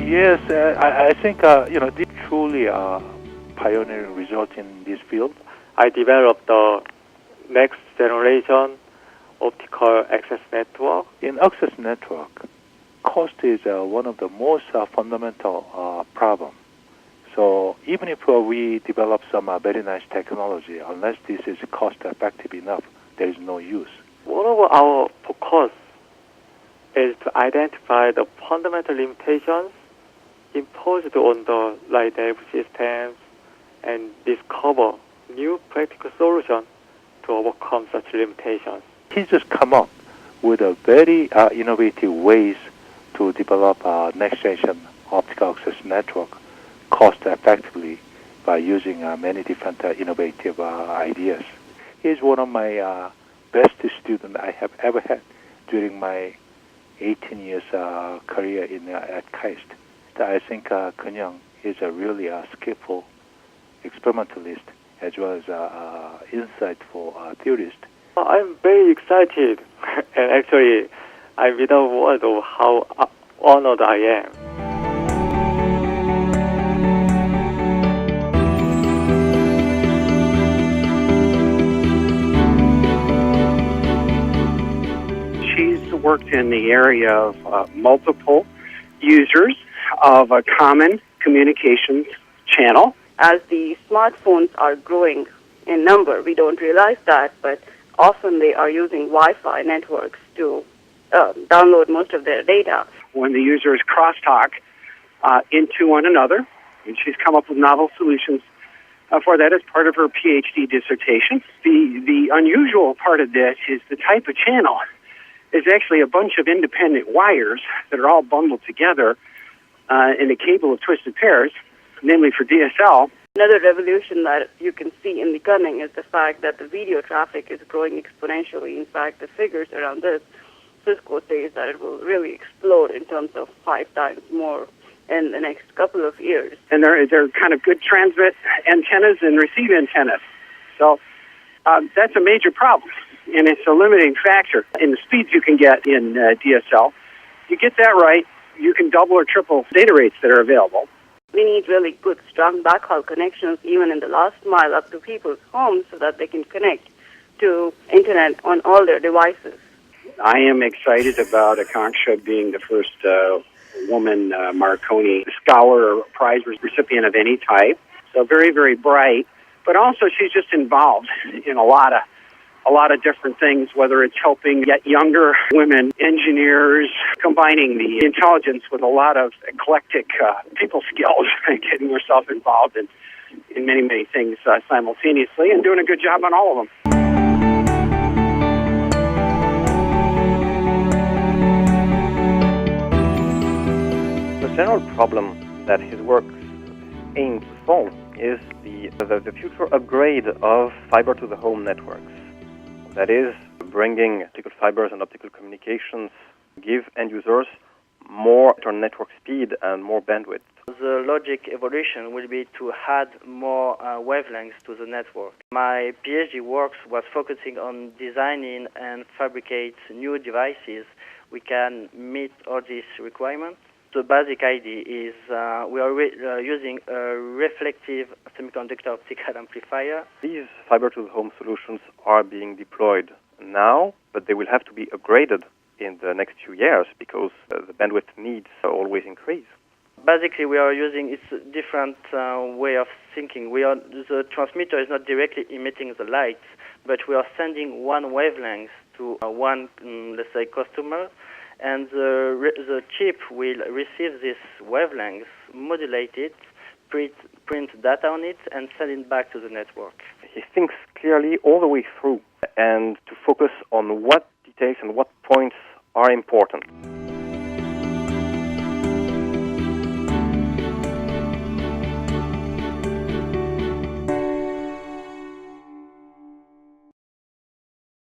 Yes, I think this truly pioneering result in this field. I developed the next generation optical access network. In access network, cost is one of the most fundamental problem. So even if we develop some very nice technology, unless this is cost effective enough, there is no use. One of our focus is to identify the fundamental limitations imposed on the light nav systems and discover new practical solutions to overcome such limitations. He just come up with a very innovative ways to develop a next generation optical access network cost effectively by using many different innovative ideas. He's one of my best students I have ever had during my 18 years career at KAIST. I think Kenyang is a really skillful experimentalist as well as insightful theorist. I'm very excited, and actually, I'm without words of how honored I am. She's worked in the area of multiple users of a common communications channel. As the smartphones are growing in number, we don't realize that, but often they are using Wi-Fi networks to download most of their data. When the users crosstalk into one another, and she's come up with novel solutions for that as part of her PhD dissertation. The unusual part of this is the type of channel is actually a bunch of independent wires that are all bundled together in a cable of twisted pairs, namely for DSL. Another revolution that you can see in the coming is the fact that the video traffic is growing exponentially. In fact, the figures around this, Cisco says that it will really explode in terms of 5 times more in the next couple of years. And they're kind of good transmit antennas and receive antennas. So that's a major problem, and it's a limiting factor in the speeds you can get in DSL. You get that right, you can double or triple data rates that are available. We need really good, strong backhaul connections even in the last mile up to people's homes so that they can connect to internet on all their devices. I am excited about Akanksha being the first woman Marconi Scholar or prize recipient of any type. So very, very bright. But also she's just involved in a lot of different things, whether it's helping get younger women engineers, combining the intelligence with a lot of eclectic people skills, and getting herself involved in many, many things simultaneously, and doing a good job on all of them. The general problem that his work aims to solve is the future upgrade of fiber-to-the-home networks. That is, bringing optical fibers and optical communications give end users more network speed and more bandwidth. The logic evolution will be to add more wavelengths to the network. My PhD work was focusing on designing and fabricate new devices we can meet all these requirements. The basic idea is we are using a reflective semiconductor optical amplifier. These fiber-to-the-home solutions are being deployed now, but they will have to be upgraded in the next few years because the bandwidth needs always increase. Basically, we are using it's a different way of thinking. The transmitter is not directly emitting the light, but we are sending one wavelength to one, let's say, customer, and the chip will receive this wavelength, modulate it, print data on it, and send it back to the network. He thinks clearly all the way through and to focus on what details and what points are important.